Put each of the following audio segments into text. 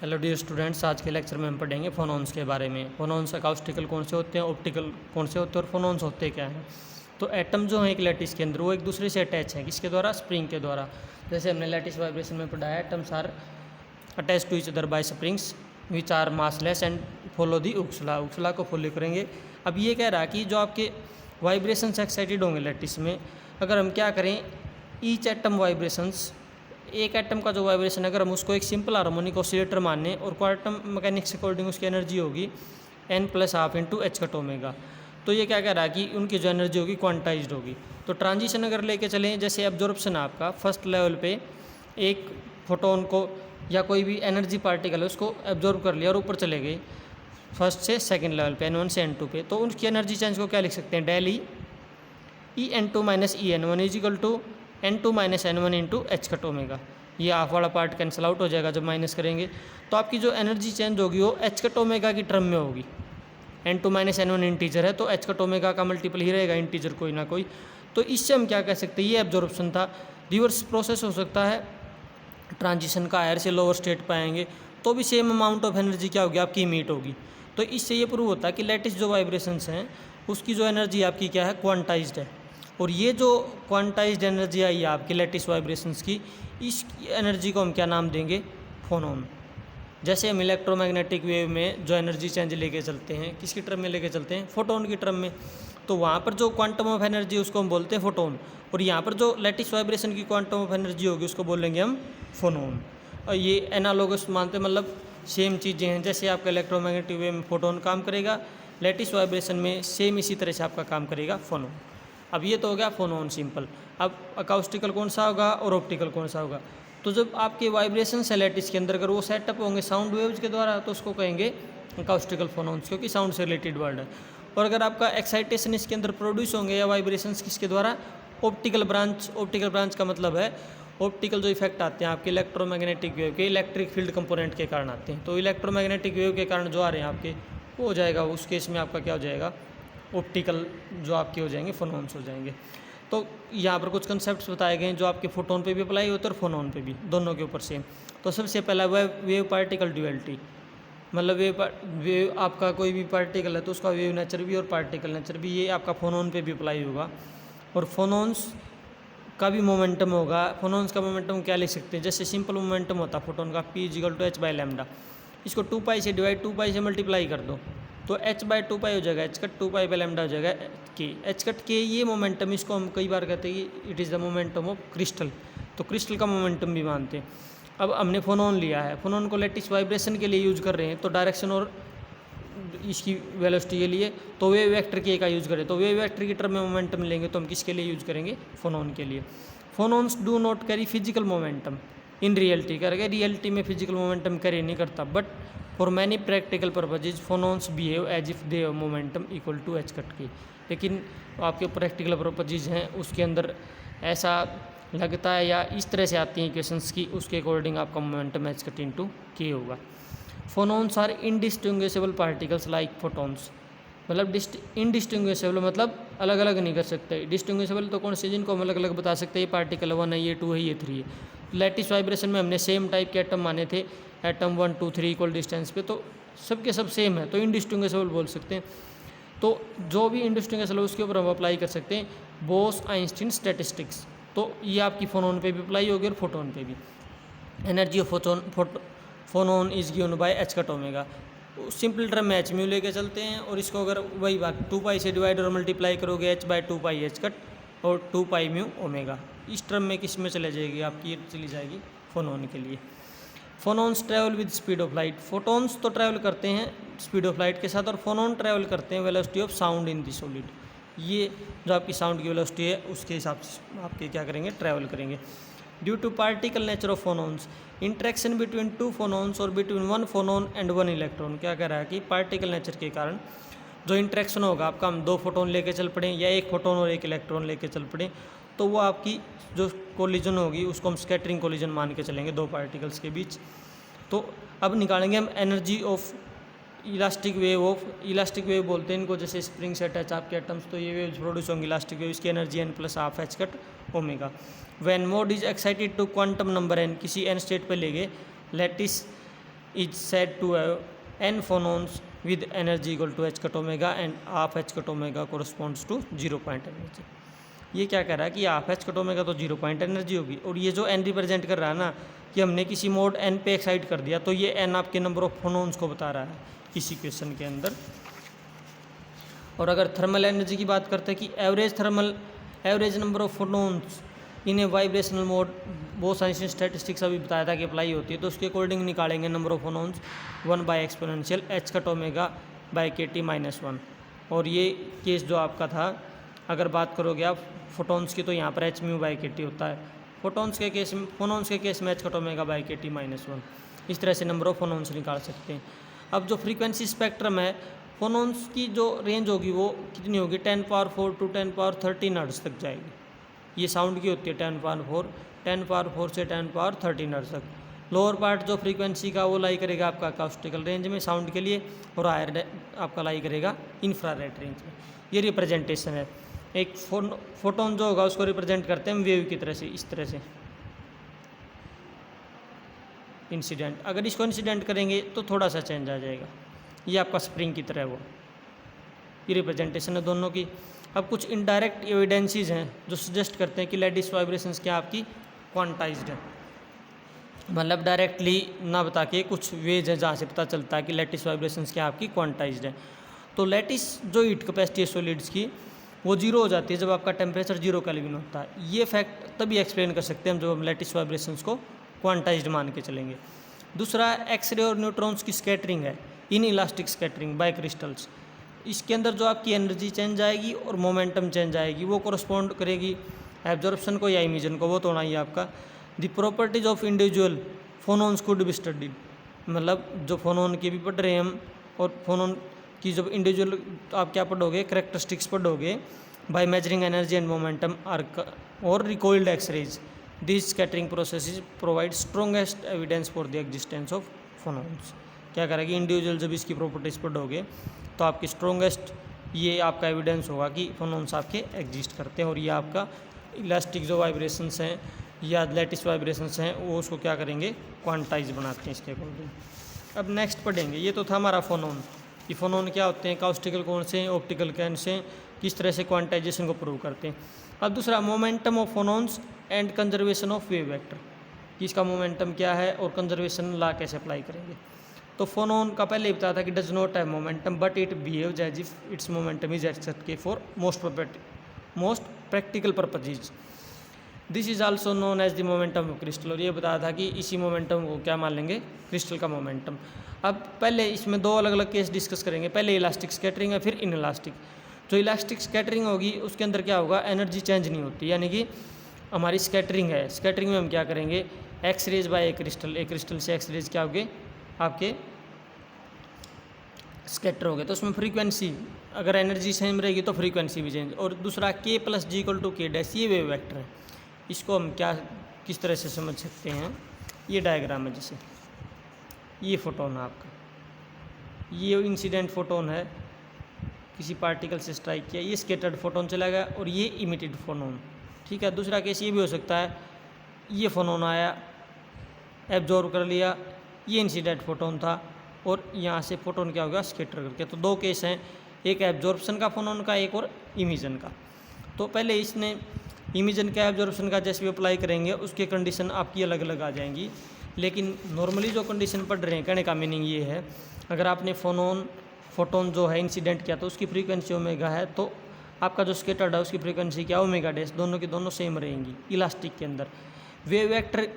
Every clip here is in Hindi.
हेलो डियर स्टूडेंट्स, आज के लेक्चर में हम पढ़ेंगे फोनॉन्स के बारे में। फोनॉन्स अकाउस्टिकल कौन से होते हैं, ऑप्टिकल कौन से होते हैं और फोनॉन्स होते क्या हैं। तो एटम जो है एक लैटिस के अंदर वो एक दूसरे से अटैच है, किसके द्वारा? स्प्रिंग के द्वारा। जैसे हमने लैटिस वाइब्रेशन में पढ़ा है, atoms are attach to each other by springs which are massless and follow the उक्सला। उक्सला को फॉलो करेंगे। अब ये कह रहा है कि जो आपके वाइब्रेशंस एक्साइटेड होंगे लैटिस में, अगर हम क्या करें, ईच एटम वाइब्रेशंस, एक एटम का जो वाइब्रेशन अगर हम उसको एक सिंपल हार्मोनिक ऑसिलेटर माने और क्वांटम मैकेनिक्स अकॉर्डिंग उसकी एनर्जी होगी n+12 into H cut omega. तो ये क्या कह रहा है कि उनकी जो एनर्जी होगी क्वांटाइज्ड होगी। तो ट्रांजिशन अगर लेके चलें, जैसे एब्जॉर्प्शन आपका फर्स्ट लेवल पे एक फोटोन को या कोई भी एनर्जी पार्टिकल है उसको एब्जॉर्ब कर लिया और ऊपर चले गए फर्स्ट से सेकंड लेवल पे n1 से n2 पे, तो उनकी एनर्जी चेंज को क्या लिख सकते हैं? Del E n2 minus E n1 is equal to n2 माइनस n1 into H cut omega. ये हाफ वाला पार्ट कैंसिल आउट हो जाएगा जब माइनस करेंगे। तो आपकी जो एनर्जी चेंज होगी वो एच कट ओमेगा की टर्म में होगी। n2 माइनस n1 इंटीजर है तो एच कट ओमेगा का मल्टीपल ही रहेगा, इंटीजर कोई ना कोई। तो इससे हम क्या कह सकते हैं, ये एब्जॉर्प्शन था। रिवर्स प्रोसेस हो सकता है, ट्रांजिशन का हायर से लोअर स्टेट पाएंगे तो भी सेम अमाउंट ऑफ एनर्जी क्या होगी आपकी मीट होगी। तो इससे ये प्रूव होता है कि लैटिस जो वाइब्रेशंस हैं उसकी जो एनर्जी आपकी क्या है, क्वांटाइज्ड है। और ये जो क्वांटाइज्ड एनर्जी आई है आपकी लैटिस वाइब्रेशंस की, इस एनर्जी को हम क्या नाम देंगे? फोनॉन। जैसे हम इलेक्ट्रोमैग्नेटिक वेव में जो एनर्जी चेंज लेके चलते हैं, किसकी टर्म में लेके चलते हैं? फोटोन की टर्म में। तो वहाँ पर जो क्वांटम ऑफ एनर्जी उसको हम बोलते हैं फोटोन, और यहाँ पर जो लैटिस वाइब्रेशन की क्वांटम ऑफ एनर्जी होगी उसको बोलेंगे हम फोनॉन। और ये एनालोगस मानते मतलब सेम चीज़ें हैं। जैसे आपका इलेक्ट्रोमैग्नेटिक वेव में फोटोन काम करेगा, लैटिस वाइब्रेशन में सेम इसी तरह से आपका काम करेगा फोनॉन। अब ये तो हो गया फोनॉन सिंपल। अब अकाउस्टिकल कौन सा होगा और ऑप्टिकल कौन सा होगा? तो जब आपके वाइब्रेशन है लैटिस के अंदर अगर वो सेटअप होंगे साउंड वेव्स के द्वारा तो उसको कहेंगे अकाउस्टिकल फोनॉन्स, क्योंकि साउंड से रिलेटेड वर्ड है। और अगर आपका एक्साइटेशन इसके अंदर प्रोड्यूस होंगे या वाइब्रेशंस किसके द्वारा? Optical branch. ऑप्टिकल ब्रांच का मतलब है ऑप्टिकल जो इफेक्ट आते हैं आपके इलेक्ट्रोमैग्नेटिक वेव के, इलेक्ट्रिक फील्ड कंपोनेंट के कारण आते हैं। तो इलेक्ट्रोमैग्नेटिक वेव के कारण जो आ रहे हैं आपके, वो हो जाएगा उस केस में आपका क्या हो जाएगा? ऑप्टिकल जो आपके हो जाएंगे फोनॉन्स हो जाएंगे। तो यहाँ पर कुछ कंसेप्ट्स बताए गए हैं जो आपके फोटोन पे भी अप्लाई होते हैं और फोनॉन पे भी, दोनों के ऊपर सेम। तो सबसे पहला वेव पार्टिकल ड्यूअलिटी, मतलब वेव आपका कोई भी पार्टिकल है तो उसका वेव नेचर भी और पार्टिकल नेचर भी, ये आपका फोनॉन पे भी अप्लाई होगा। और फोनॉन्स का भी मोमेंटम होगा। फोनॉन्स का मोमेंटम क्या लिख सकते हैं? जैसे सिंपल मोमेंटम होता है फोटोन का p=h/λ, इसको 2π से डिवाइड 2π से मल्टीप्लाई कर दो तो h/2π हो जाएगा, h कट 2π/λ हो जाएगा k। h कट k ये मोमेंटम, इसको हम कई बार कहते हैं कि it is the momentum of crystal. तो क्रिस्टल का मोमेंटम भी मानते हैं। अब हमने फोनॉन लिया है, फोनॉन को लैटिस वाइब्रेशन के लिए यूज कर रहे हैं, तो डायरेक्शन और इसकी वेलोसिटी के लिए तो वेव वेक्टर के का यूज़ करें, तो वेव वेक्टर की टर्म में मोमेंटम लेंगे तो हम किसके लिए यूज़ करेंगे? फोनॉन के लिए। Phonons do not carry physical momentum in reality, करके रियलिटी में फिजिकल मोमेंटम कैरी नहीं करता, but for many practical purposes phonons behave as if they momentum equal to H cut k. लेकिन आपके प्रैक्टिकल पर्पजेज हैं उसके अंदर ऐसा लगता है या इस तरह से आती हैं इक्वेशंस की, उसके अकॉर्डिंग आपका momentum H cut into k होगा। Phonons are indistinguishable particles like photons, मतलब इनडिस्टिंग्विशेबल मतलब अलग अलग नहीं कर सकते। डिस्टिंग्विशेबल तो कौन से, जिनको हम अलग अलग बता सकते हैं, ये पार्टिकल 1 है, ये 2 है, ये 3 है। लैटिस वाइब्रेशन में हमने सेम टाइप के एटम माने थे, एटम 1 2 3 इक्वल डिस्टेंस पे, तो सबके सब सेम है, तो इनडिस्टिंग्विशेबल बोल सकते हैं। तो जो भी इनडिस्टिंग्विशेबल है उसके ऊपर हम अप्लाई कर सकते हैं बोस-आइंस्टीन स्टैटिस्टिक्स। तो ये आपकी फोनॉन पे भी अप्लाई होगी और फोटोन पे भी। Energy of phonon is given by h cut omega. Simple term में एच म्यू लेके चलते हैं और इसको अगर वही बात 2π से डिवाइड और मल्टीप्लाई करोगे h/2π एच कट और 2π म्यू ओमेगा, इस टर्म में किस में चले जाएगी आपकी? चली जाएगी फोनॉन के लिए। Phonons travel with speed of light. Photons तो ट्रैवल करते हैं स्पीड ऑफ लाइट के साथ और फोनॉन ट्रैवल करते हैं velocity of sound in the solid. ये जो आपकी साउंड की वेलोसिटी है उसके हिसाब से आपके क्या करेंगे? ट्रैवल करेंगे। Due to particle nature of phonons, interaction between 2 phonons और बिटवीन 1 फोनॉन एंड 1 इलेक्ट्रॉन, क्या कह रहा है कि पार्टिकल नेचर के कारण जो इंटरेक्शन होगा आपका, हम 2 फोटोन लेके चल पड़े या 1 फोटोन और 1 इलेक्ट्रॉन लेके चल पड़े, तो वो आपकी जो कोलिजन होगी उसको हम स्कैटरिंग कोलिजन मान के चलेंगे 2 पार्टिकल्स के बीच। तो अब निकालेंगे हम एनर्जी ऑफ इलास्टिक वेव बोलते हैं इनको, जैसे स्प्रिंग से अटैच आपके एटम्स, तो ये वेव प्रोड्यूस होंगी इलास्टिक वेव, इसकी energy n+12 H cut omega. When mode is excited to quantum number n, किसी n स्टेट पे ले गए lattice is said to have n phonons with energy equal to h cut omega and half h cut omega corresponds to 0 point energy। ये क्या कह रहा है कि हाफ एच कट ओमेगा तो 0 पॉइंट एनर्जी होगी, और ये जो n रिप्रेजेंट कर रहा है ना कि हमने किसी मोड n पे एक्साइट कर दिया, तो ये n आपके नंबर ऑफ फोनोन्स को बता रहा है इस इक्वेशन के अंदर। और अगर थर्मल एनर्जी की बात करते हैं कि average number of photons in A vibrational mode, बहुत साइंस स्टैटिस्टिक्स अभी बताया था कि अप्लाई होती है, तो उसके अकॉर्डिंग निकालेंगे number of photons 1 by exponential h cut omega by KT minus 1। और ये केस जो आपका था, अगर बात करोगे आप फोटोन्स की, तो यहाँ पर h म्यू बाई KT होता है। फोटोन्स के केस में h cut omega by KT minus 1। इस तरह से नंबर ऑफ फोनोन्स निकाल सकते हैं। अब जो फ्रीक्वेंसी स्पेक्ट्रम है, फोनोन्स की जो रेंज होगी वो कितनी होगी, 10⁴ टू 10⁻13 हर्ट्ज तक जाएगी। ये साउंड की होती है 10⁴ से 10⁻13 हर्ट्ज तक। लोअर पार्ट जो फ्रीक्वेंसी का वो लाई करेगा आपका अकाउस्टिकल रेंज में साउंड के लिए, और हायर आपका लाई करेगा इंफ्रारेड रेंज में। ये रिप्रेजेंटेशन है। एक फोटोन जो होगा उसको रिप्रेजेंट करते हैं हम वेव की तरह से, इस तरह से इंसिडेंट। अगर इसको इंसिडेंट करेंगे तो थोड़ा सा चेंज आ जाएगा, ये आपका स्प्रिंग की तरह वो। ये रिप्रेजेंटेशन है दोनों की। अब कुछ इनडायरेक्ट एविडेंसेस हैं जो सजेस्ट करते हैं कि लैटिस वाइब्रेशंस क्या आपकी क्वांटाइज्ड है, मतलब डायरेक्टली ना बता के कुछ वेज है जहाँ से पता चलता है कि लैटिस वाइब्रेशंस क्या आपकी क्वांटाइज्ड है। तो लैटिस जो हीट कैपेसिटी है सॉलिड्स की वो 0 हो जाती है जब आपका टेम्परेचर 0 केल्विन होता है। ये फैक्ट तभी एक्सप्लेन कर सकते हैं हम जब हम लैटिस वाइब्रेशंस को क्वांटाइज्ड मान के चलेंगे। दूसरा, एक्सरे और न्यूट्रॉन्स की स्कैटरिंग है, inelastic scattering by crystals. इसके अंदर जो आपकी एनर्जी चेंज आएगी और मोमेंटम चेंज आएगी, वो कोरस्पॉन्ड करेगी एब्जॉर्प्शन को या इमिजन को, वो तो होना ही आपका। The properties of individual phonons could be studied, मतलब जो फोनोन की भी पढ़ रहे हैं हम, और फोनोन की जब इंडिविजुअल आप क्या पढ़ोगे, करेक्टरिस्टिक्स पढ़ोगे by measuring energy and momentum और recoiled x-rays. This scattering processes provide strongest evidence for the existence of phonons. क्या करेगी, इंडिविजुअल जब इसकी प्रॉपर्टीज पढ़ोगे तो आपकी स्ट्रॉन्गेस्ट ये आपका एविडेंस होगा कि फोनोन्स आपके एग्जिस्ट करते हैं। और ये आपका इलास्टिक जो वाइब्रेशंस हैं या लैटिस वाइब्रेशंस हैं वो उसको क्या करेंगे, क्वांटाइज बनाते हैं इसके अकॉर्डिंग। अब नेक्स्ट पढ़ेंगे, ये तो था हमारा फोनोन। ये फोनोन क्या होते हैं, अकाउस्टिकल कौन से हैं, ऑप्टिकल कौन से हैं, किस तरह से क्वांटाइजेशन को प्रूव करते हैं। अब दूसरा, momentum of phonons and conservation of wave vector, कि इसका मोमेंटम क्या है और कंजर्वेशन लॉ कैसे अप्लाई करेंगे। तो फोनोन का पहले ही बताया था कि does not have momentum but it behaves as if its momentum is except k for most practical purposes. This is also known as the momentum of crystal. और ये बताया था कि इसी मोमेंटम को क्या मान लेंगे, क्रिस्टल का मोमेंटम। अब पहले इसमें 2 अलग अलग केस डिस्कस करेंगे, पहले इलास्टिक स्कैटरिंग है, फिर इन इलास्टिक। जो इलास्टिक स्कैटरिंग होगी उसके अंदर क्या होगा, एनर्जी चेंज नहीं होती, यानी कि हमारी स्कैटरिंग है, स्कैटरिंग में हम क्या करेंगे, एक्स रेज बाय ए क्रिस्टल से एक्स रेज क्या होगे आपके स्कैटर हो गए। तो उसमें फ्रीक्वेंसी अगर एनर्जी सेम रहेगी तो फ्रीक्वेंसी भी चेंज। और दूसरा, K + G = K-, ये वेव वेक्टर है। इसको हम क्या किस तरह से समझ सकते हैं, ये डायग्राम है, जैसे ये फोटोन है आपका, ये इंसिडेंट फोटोन है, किसी पार्टिकल से स्ट्राइक किया, ये स्कैटर्ड फोटोन चला गया, और ये इमिटेड फोटोन। ठीक है। दूसरा केस ये भी हो सकता है, ये फोटोन आया, एब्जॉर्ब कर लिया, ये इंसिडेंट फोटोन था, और यहाँ से फोटोन क्या होगा, स्कैटर करके। तो 2 केस हैं, एक एब्जॉर्प्शन का फोटोन का, एक और इमिजन का। तो पहले इसने इमिजन का एब्जॉर्प्शन का जैसे भी अप्लाई करेंगे उसके कंडीशन आपकी अलग अलग आ जाएंगी। लेकिन नॉर्मली जो कंडीशन पढ़ रहे हैं, कहने का मीनिंग ये है, अगर आपने फोटोन जो है इंसिडेंट किया तो उसकी फ्रीक्वेंसी ओमेगा है, तो आपका जो स्कैटर्ड है उसकी फ्रीक्वेंसी क्या, ओमेगा डैश, दोनों की दोनों सेम रहेंगी इलास्टिक के अंदर। वेव वेक्टर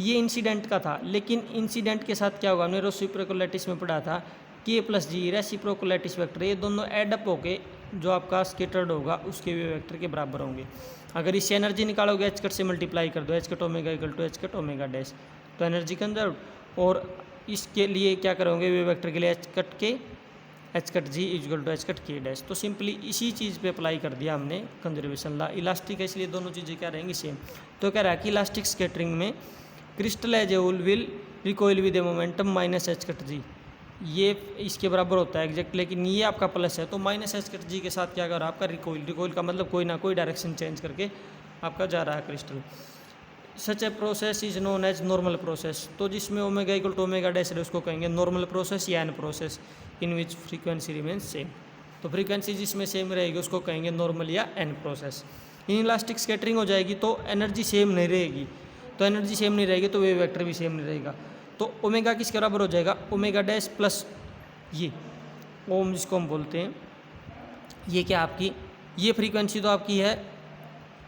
ये इंसिडेंट का था, लेकिन इंसिडेंट के साथ क्या होगा, हमने रेसिप्रोकल लैटिस में पढ़ा था, K + G reciprocal lattice vector, ये दोनों एडअप होके जो आपका स्कैटर्ड होगा उसके वेव वेक्टर के बराबर होंगे। अगर इससे एनर्जी निकालोगे, h कट से मल्टीप्लाई कर दो, h cut omega = h cut omega dash, तो एनर्जी कंजर्व। और इसके लिए क्या करोगे, वेव वेक्टर के लिए h cut G = h cut K-। तो सिंपली इसी चीज़ पे अप्लाई कर दिया हमने कंजर्वेशन लॉ। इलास्टिक है इसलिए दोनों चीज़ें क्या रहेंगी, सेम। तो कह रहा है कि इलास्टिक स्कैटरिंग में crystal as a whole will recoil with a momentum -h cut G, ये इसके बराबर होता है एग्जैक्ट, लेकिन ये आपका प्लस है तो -h कट G के साथ क्या कर रहा है आपका रिकॉइल का मतलब कोई ना कोई डायरेक्शन चेंज करके आपका जा रहा है crystal. Such a process is known as normal process. तो जिसमें omega equal to omega dash है उसको कहेंगे नॉर्मल प्रोसेस या N process in which frequency remains same. तो फ्रीक्वेंसी जिसमें सेम रहेगी उसको कहेंगे नॉर्मल या N process. Inelastic scattering हो जाएगी तो एनर्जी सेम नहीं रहेगी, तो एनर्जी सेम नहीं रहेगी तो वेव वेक्टर भी सेम नहीं रहेगा। तो ओमेगा किसके बराबर हो जाएगा, ओमेगा डैश प्लस ये ओम जिसको हम बोलते हैं, ये क्या आपकी, ये फ्रीक्वेंसी तो आपकी है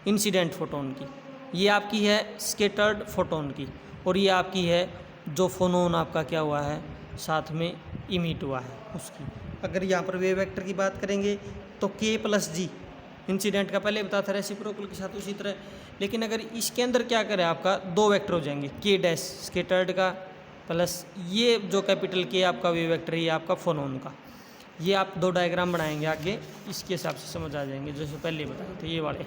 इंसिडेंट फोटोन की, ये आपकी है स्केटर्ड फोटोन की, और ये आपकी है जो फोनोन आपका क्या हुआ है साथ में इमिट हुआ है उसकी। अगर यहाँ पर वेव वेक्टर की बात करेंगे तो k प्लस जी इंसिडेंट का पहले बताया था रेसिप्रोकल के साथ उसी तरह, लेकिन अगर इसके अंदर क्या करें आपका दो वेक्टर हो जाएंगे k डैश स्केटर्ड का प्लस ये जो कैपिटल K आपका वेव वेक्टर है ये आपका फोनोन का। ये आप दो डायग्राम बनाएंगे आगे, इसके हिसाब से समझ आ जाएंगे जैसे पहले बताए थे ये वाले।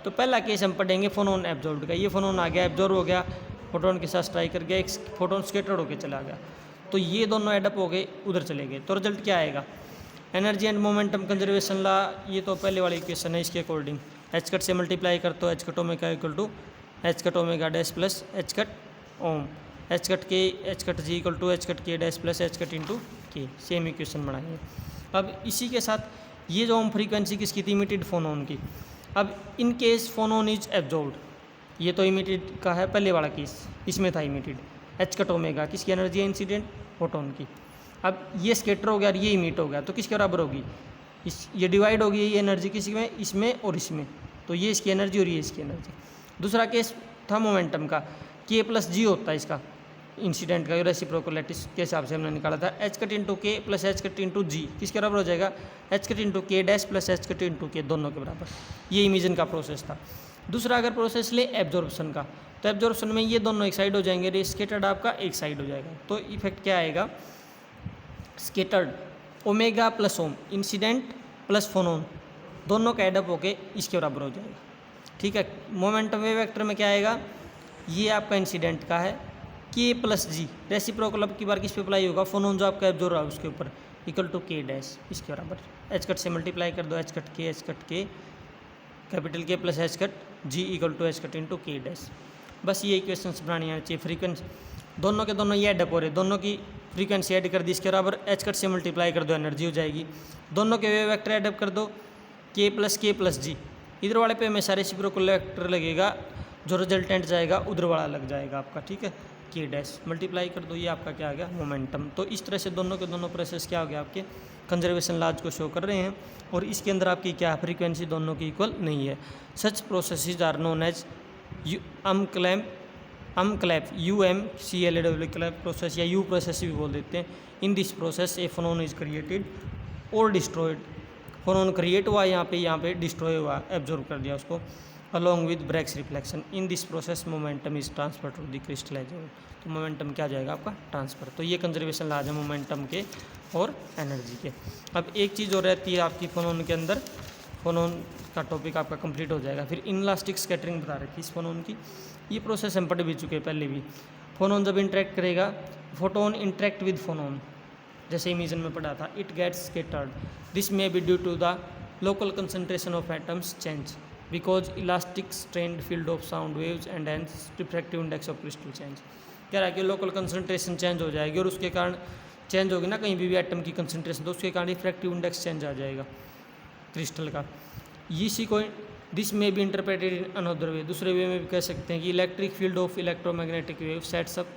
तो पहला केस हम पढ़ेंगे फोनोन एब्जॉर्ब्ड का। ये फोनोन आ गया, एब्जॉर्ब हो गया, फोटोन के साथ स्ट्राइक कर गया, एक फोटोन स्कैटर्ड होकर चला गया, तो ये दोनों एडअप हो गए उधर चले गए। तो रिजल्ट क्या आएगा, energy and momentum conservation law, ये तो पहले वाली इक्वेशन है, इसके अकॉर्डिंग एच कट से मल्टीप्लाई कर तो h cut omega equal to H cut omega dash plus H cut ohm, h cut k h cut ji equal to H cut k dash plus H cut into k, same equation बनाएंगे। अब इसी के साथ ये जो हम फ्रीक्वेंसी किसकी थी, इमिटेड फोनोन की। अब in case phonon is absorbed, ये तो इमिटेड का है पहले वाला केस, इसमें था इमिटेड, एच कट ओमेगा किसकी एनर्जी है इंसिडेंट फोटोन की। अब ये स्कैटर हो गया और ये इमिट हो गया, तो किसके बराबर होगी, इस ये डिवाइड होगी ये एनर्जी किसी में, इसमें और इसमें, तो ये इसकी एनर्जी और ये इसकी एनर्जी। दूसरा केस था मोमेंटम का, के प्लस जी होता है इसका इंसिडेंट का, रेसिप्रोकल लैटिस के हिसाब से हमने निकाला था, एच कट इंटू के प्लस एच कट इंटू जी किसके बराबर हो जाएगा, एच कट इंटू के dash plus H cut into के, दोनों के बराबर। ये इमिजन का प्रोसेस था। दूसरा अगर प्रोसेस ले एब्जॉर्प्शन का, तो एब्जॉर्प्शन में ये दोनों एक साइड हो जाएंगे, स्कैटर्ड आपका एक साइड हो जाएगा। तो इफेक्ट क्या आएगा, स्कैटर्ड ओमेगा प्लस ओम इंसिडेंट प्लस फोनोन दोनों का एडअप होके इसके बराबर हो जाएगा। ठीक है, मोमेंटम वेव वेक्टर में क्या आएगा, ये आपका इंसिडेंट का है, के प्लस जी रेसिप्रोकल अब की बार किस पे अप्लाई होगा, फोनोन जो आपका एब्जॉर्ब रहा है उसके ऊपर, इक्वल टू के डैश इसके बराबर, एच कट से मल्टीप्लाई कर दो, H cut K capital K plus H cut ji equal to H cut into के डैश। बस ये इक्वेशंस बनानी आनी चाहिए। फ्रीक्वेंसी दोनों के दोनों ये एडअप हो रहे, दोनों की फ्रीक्वेंसी ऐड कर दी, इसके बराबर एच कट से मल्टीप्लाई कर दो, एनर्जी हो जाएगी। दोनों के वेव वेक्टर एडअप कर दो, के प्लस जी, इधर वाले पे हमेशा रेसिप्रोकल वेक्टर लगेगा, जो रिजल्टेंट जाएगा उधर वाला लग जाएगा आपका। ठीक है, के डैश मल्टीप्लाई कर दो, ये आपका क्या आ गया मोमेंटम। तो इस तरह से दोनों के दोनों प्रोसेस क्या हो गया आपके कंजर्वेशन लॉज को शो कर रहे हैं, और इसके अंदर आपकी क्या फ्रीक्वेंसी दोनों की इक्वल नहीं है। Such processes are known as umklapp UMCLAW clap process या यू प्रोसेस भी बोल देते हैं। In this process a phonon is created और डिस्ट्रॉयड, फोनोन क्रिएट हुआ यहाँ पे डिस्ट्रॉय हुआ, एब्जॉर्ब कर दिया उसको, along with Bragg's reflection. In this process momentum is transfer to the crystalliser, तो मोमेंटम क्या जाएगा आपका ट्रांसफर। तो ये कंजर्वेशन लॉज है मोमेंटम के और एनर्जी के। अब एक चीज़ और रहती है आपकी फोनोन के अंदर, फोनोन का टॉपिक आपका कंप्लीट हो जाएगा। फिर इनलास्टिक स्कैटरिंग बता रखी इस फोनोन की, ये प्रोसेस हम पढ़ भी चुके हैं पहले भी। फोनोन जब इंटरेक्ट करेगा, फोटोन इंटरेक्ट विद फोनोन, जैसे इमेजन में पढ़ा था, it gets scattered, this may be due to the local concentration of atoms change because elastic strained field of sound waves and hence refractive index of crystal change. कह रहा है कि लोकल कंसंट्रेशन चेंज हो जाएगी और उसके कारण चेंज होगी ना कहीं भी एटम की कंसंट्रेशन, तो उसके कारण रिफ्रैक्टिव इंडेक्स चेंज आ जाएगा क्रिस्टल का। इसी को दिस में भी इंटरप्रेटेड इन अनदर वे, दूसरे वे में भी कह सकते हैं कि electric field of electromagnetic wave sets up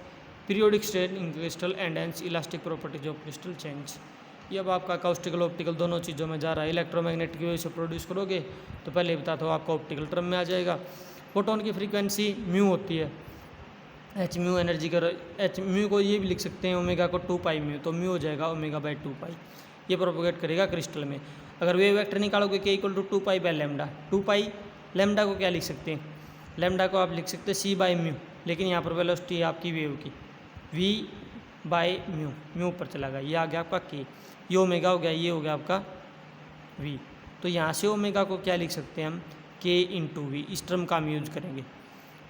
periodic strain in crystal and hence elastic properties of crystal change. ये अब आपका अकाउस्टिकल ऑप्टिकल दोनों चीज़ों में जा रहा है। इलेक्ट्रोमैग्नेटिक वेव से प्रोड्यूस करोगे तो पहले बता दो आपका ऑप्टिकल टर्म में आ जाएगा। फोटोन की फ्रीक्वेंसी म्यू होती है, एच म्यू एनर्जी का, एच म्यू को ये भी लिख सकते हैं ओमेगा को 2 पाई म्यू, तो म्यू हो जाएगा ओमेगा बाई 2 पाई। ये प्रोपोगेट करेगा क्रिस्टल में। अगर वेव वेक्टर निकालोगे K equal to 2 pi by lambda, 2 pi lambda को क्या लिख सकते हैं, लेमडा को आप लिख सकते हैं सी बाई म्यू, लेकिन यहाँ पर वेलोसिटी है आपकी वेव की वी बाई म्यू, म्यू ऊपर चला गया, ये आ गया आपका के, ये ओमेगा हो गया, ये हो गया आपका वी। तो यहाँ से ओमेगा को क्या लिख सकते हैं हम, के इंटू वी, इस टर्म का हम यूज करेंगे।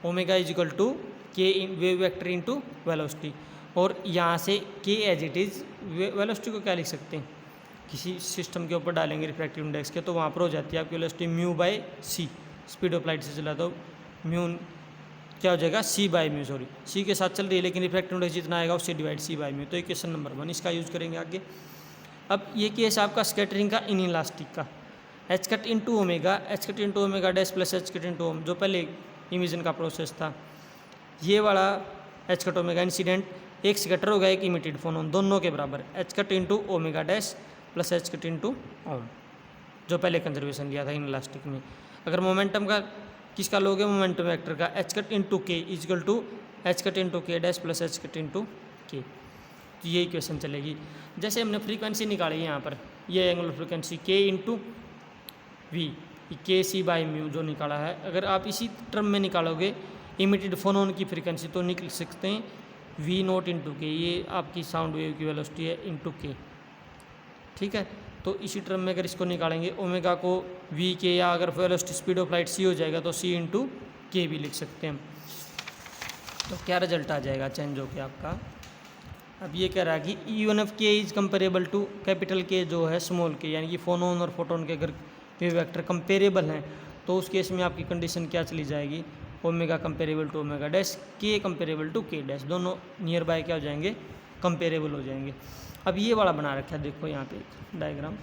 ओमेगा इज इक्वल टू के वेव वेक्टर इंटू वेलोसिटी, और यहाँ से के एज इट इज़ वेलोसिटी को क्या लिख सकते हैं, किसी सिस्टम के ऊपर डालेंगे रिफ्रैक्टिव इंडेक्स के, तो वहाँ पर हो जाती है आपकी velocity mu by C, speed of light से चला तो म्यू क्या हो जाएगा C by mu, sorry C के साथ चल रही है लेकिन रिफ्रैक्टिव इंडेक्स जितना आएगा उससे डिवाइड सी बाई म्यू। तो इक्वेशन नंबर 1 इसका यूज़ करेंगे आगे। अब ये केस आपका स्कैटरिंग का इन इलास्टिक का, h cut into omega, h cut into omega dash plus H cut into ohm, जो पहले इमिजन का प्रोसेस था। ये वाला एच कट ओमेगा इंसिडेंट, एक स्कैटर होगा एक इमिटेड फोनोन, दोनों के बराबर h cut into omega dash plus H cut into ohm, जो पहले कंजर्वेशन लिया था इन इलास्टिक में। अगर मोमेंटम का किसका लोगे, मोमेंटम वेक्टर का, h cut into k equal to H cut into के dash plus H cut into k. तो ये इक्वेशन चलेगी। जैसे हमने फ्रीक्वेंसी निकाली है यहाँ पर, ये एंगुलर फ्रीक्वेंसी के इंटू वी, के सी बाई म्यू जो निकाला है, अगर आप इसी टर्म में निकालोगे इमिटेड फोनोन की फ्रीक्वेंसी तो निकल सकते हैं वी नोट इंटू के, ये आपकी साउंड वेव की वेलोसिटी है इंटू के, ठीक है। तो इसी टर्म में अगर इसको निकालेंगे ओमेगा को वी के, या अगर वेलोसिटी स्पीड ऑफ लाइट सी हो जाएगा तो सी इंटू के भी लिख सकते हैं। तो क्या रिजल्ट आ जाएगा चेंज हो के आपका। अब ये कह रहा है कि इवन एफ के इज कंपेरेबल टू कैपिटल के जो है स्मॉल के, यानी कि फोनोन और फोटोन के अगर वेव वेक्टर कंपेरेबल हैं तो उस केस में आपकी कंडीशन क्या चली जाएगी, omega comparable to omega dash, K comparable to K dash, दोनों नियर बाय क्या हो जाएंगे, कंपेरेबल हो जाएंगे। अब ये वाला बना रखा है देखो यहाँ पे एक डायग्राम,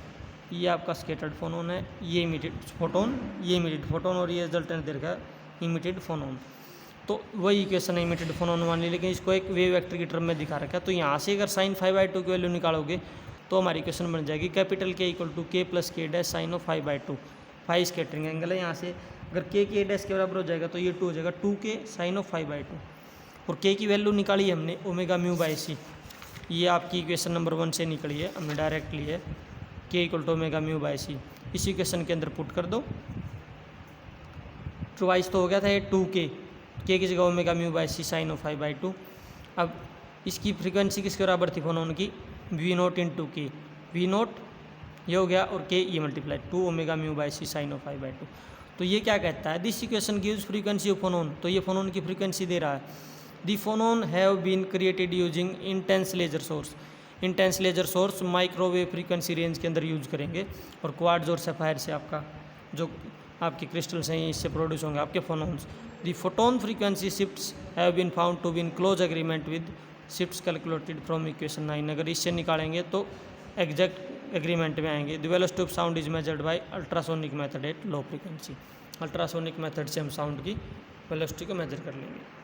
ये आपका स्कैटर्ड फोनोन है, ये इमिटेड फोटोन, ये इमिटेड फोटोन, और ये रिजल्टेंट दे रखा है इमिटेड फोनोन। तो वही इक्वेशन है इमिटेड फोनोन मान ली, लेकिन इसको एक वेव वेक्टर की टर्म में दिखा रखा है। तो यहाँ से अगर साइन 5/2 की वैल्यू निकालोगे तो हमारी इक्वेशन बन जाएगी कैपिटल के इक्वल टू के प्लस के dash sign of 5/2, 5 scattering angle है। यहाँ से अगर के डैश के बराबर हो जाएगा तो ये 2 हो जाएगा, 2 के साइन ऑफ 5/2, और के की वैल्यू निकाली है हमने ओमेगा म्यू बाई सी, ये आपकी इक्वेशन नंबर 1 से निकली है, हमने डायरेक्ट ली है k equal to omega mu by c. इस इक्वेशन के अंदर पुट कर दो, ट्वाइस तो हो गया था ये 2 के की जगह omega mu by c sine of 5/2। अब इसकी फ्रीक्वेंसी किसके बराबर थी फोनोन की, v naught into k, v naught ये हो गया और के ये multiply 2 omega mu by c sine of 5/2। तो ये क्या कहता है, this equation gives frequency of phonon, तो ये फोनोन की फ्रीक्वेंसी दे रहा है। The phonon have been created using intense laser source, intense laser source microwave frequency range के अंदर यूज करेंगे, और क्वार्ट्ज और सफायर से आपका जो आपके क्रिस्टल्स हैं इससे प्रोड्यूस होंगे आपके phonons. The photon frequency shifts have been found to be in close agreement with shifts calculated from equation 9, अगर इससे निकालेंगे तो एग्जैक्ट एग्रीमेंट में आएंगे। The velocity of sound is measured by ultrasonic method at low frequency, ultrasonic method से हम साउंड की वेलोसिटी को मेजर कर लेंगे।